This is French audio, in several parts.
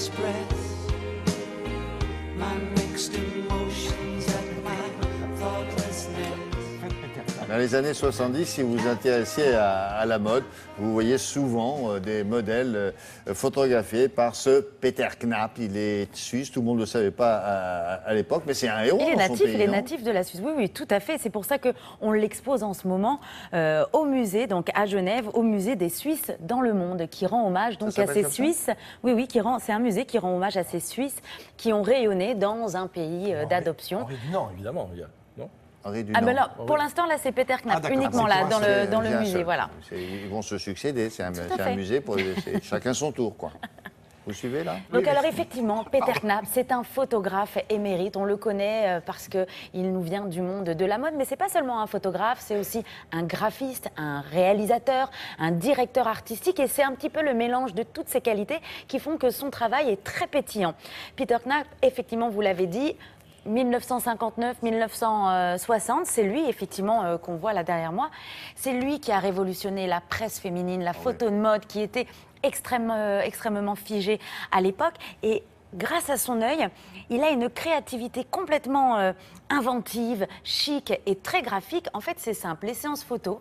express my mixed emotions at my thoughtlessness. Dans les années 70, si vous vous intéressiez à la mode, vous voyez souvent des modèles photographiés par ce Peter Knapp. Il est suisse, tout le monde ne le savait pas à l'époque, mais c'est un héros. Il est natif de la Suisse, oui, tout à fait. C'est pour ça qu'on l'expose en ce moment au musée, donc à Genève, au musée des Suisses dans le monde, qui rend hommage donc à ces Suisses. Oui, c'est un musée qui rend hommage à ces Suisses qui ont rayonné dans un pays d'adoption. Henri Dunant, évidemment. Non, ben là, pour l'instant, là, c'est Peter Knapp, uniquement là, dans le musée, voilà. Ils vont se succéder, c'est un musée, pour chacun son tour, quoi. Vous suivez, là? Donc, alors, effectivement, Peter Knapp, c'est un photographe émérite. On le connaît parce qu'il nous vient du monde de la mode. Mais ce n'est pas seulement un photographe, c'est aussi un graphiste, un réalisateur, un directeur artistique. Et c'est un petit peu le mélange de toutes ces qualités qui font que son travail est très pétillant. Peter Knapp, effectivement, vous l'avez dit, 1959-1960, c'est lui effectivement qu'on voit là derrière moi. C'est lui qui a révolutionné la presse féminine, la photo de mode qui était extrêmement figée à l'époque. Et grâce à son œil, il a une créativité complètement inventive, chic et très graphique. En fait, c'est simple, les séances photos.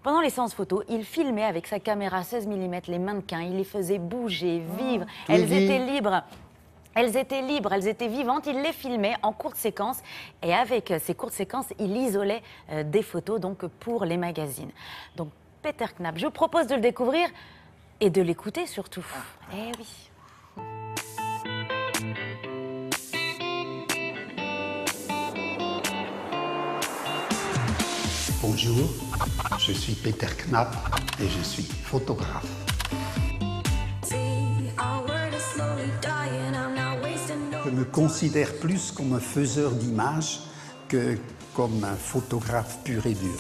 Pendant les séances photos, il filmait avec sa caméra 16 mm les mannequins, il les faisait bouger, vivre. Elles étaient libres. Elles étaient libres, elles étaient vivantes, il les filmait en courte séquence et avec ces courtes séquences, il isolait des photos donc, pour les magazines. Donc Peter Knapp, je vous propose de le découvrir et de l'écouter surtout. Eh oui. Bonjour, je suis Peter Knapp et je suis photographe. Je me considère plus comme un faiseur d'images que comme un photographe pur et dur.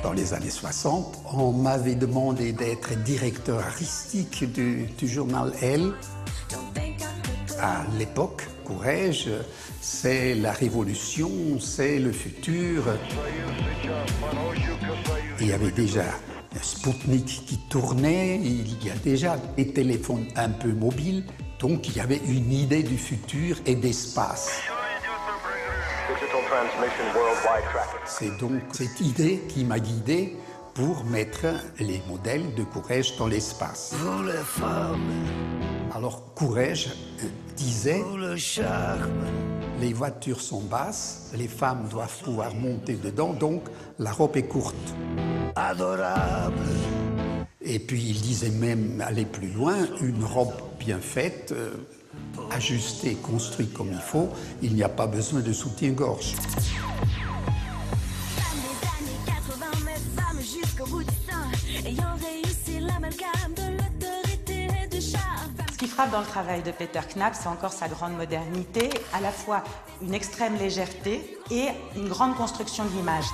Dans les années 60, on m'avait demandé d'être directeur artistique du journal Elle. À l'époque, Courrèges, c'est la révolution, c'est le futur. Il y avait déjà Spoutnik qui tournait, il y a déjà des téléphones un peu mobiles, donc il y avait une idée du futur et d'espace. C'est donc cette idée qui m'a guidé pour mettre les modèles de Courrèges dans l'espace. Pour les femmes, alors Courrèges disait pour le charme, les voitures sont basses, les femmes doivent pouvoir monter dedans, donc la robe est courte. adorable. Et puis il disait même aller plus loin, une robe bien faite, ajustée, construite comme il faut, il n'y a pas besoin de soutien-gorge. Ce qui frappe dans le travail de Peter Knapp, c'est encore sa grande modernité, à la fois une extrême légèreté et une grande construction de l'image.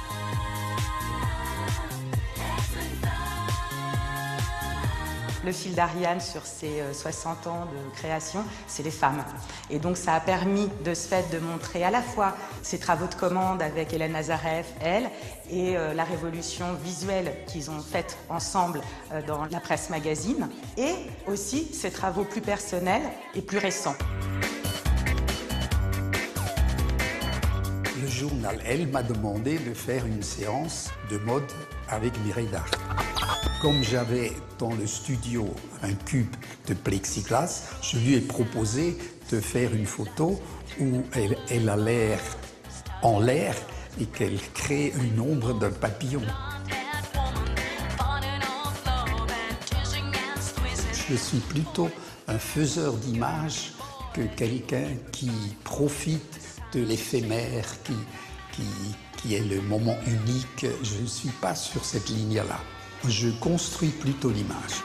Le fil d'Ariane sur ses 60 ans de création, c'est les femmes. Et donc ça a permis de ce fait de montrer à la fois ses travaux de commande avec Hélène Lazareff, elle, et la révolution visuelle qu'ils ont faite ensemble dans la presse magazine, et aussi ses travaux plus personnels et plus récents. Le journal Elle m'a demandé de faire une séance de mode avec Mireille d'Arc. Comme j'avais dans le studio un cube de plexiglas, je lui ai proposé de faire une photo où elle a l'air en l'air et qu'elle crée une ombre d'un papillon. Je suis plutôt un faiseur d'images que quelqu'un qui profite de l'éphémère, qui est le moment unique. Je ne suis pas sur cette ligne-là. Je construis plutôt l'image.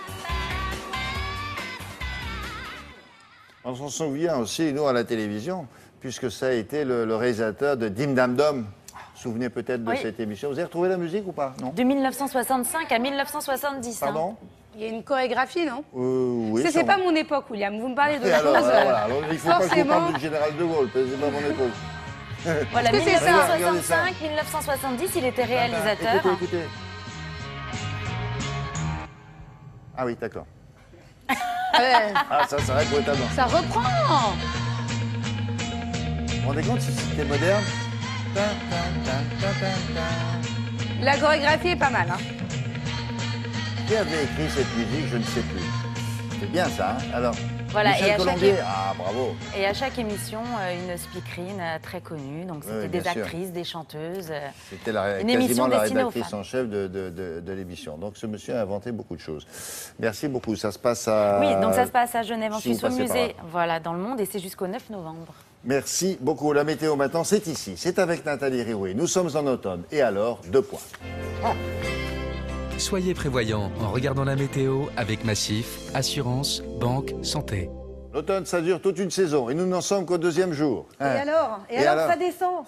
On s'en souvient aussi, nous, à la télévision, puisque ça a été le réalisateur de Dim Dam Dum. Vous vous souvenez peut-être de cette émission. Vous avez retrouvé la musique ou pas? Non. De 1965 à 1970. Pardon? Il y a une chorégraphie, non? Oui. C'est pas mon époque, William. Vous me parlez de la alors, chose. voilà. Alors, il ne faut pas qu'on Forcément. parle du général de Gaulle, c'est pas mon époque. Voilà, Est-ce que c'est ça? 1965, 1970, il était réalisateur. Écoutez. Ah oui, d'accord. Ouais, Ah, ça s'arrête brutalement. ça reprend. Vous vous rendez compte si c'était moderne? Ta, ta, ta, ta, ta. La chorégraphie est pas mal. Hein. Qui avait écrit cette musique? Je ne sais plus. C'est bien ça, hein? Alors, Voilà, Michel et à chaque Colombier. Ah, bravo. Et à chaque émission, une speakerine très connue. Donc c'était Oui, des bien sûr. actrices, des chanteuses. C'était Une émission quasiment la destinée aux rédactrice femmes. en chef de l'émission. Donc ce monsieur a inventé beaucoup de choses. Merci beaucoup. Ça se passe à... Oui, donc ça se passe à Genève, en si vous Suisse, au passez par musée, là. voilà, dans le monde, et c'est jusqu'au 9 novembre. Merci beaucoup. La météo maintenant, c'est ici. C'est avec Nathalie Rioué. Nous sommes en automne. Et alors, 2 points. Soyez prévoyants en regardant la météo avec Massif, assurance, banque, santé. L'automne, ça dure toute une saison. Et nous n'en sommes qu'au 2e jour. Et Hein. alors Et alors ça descend.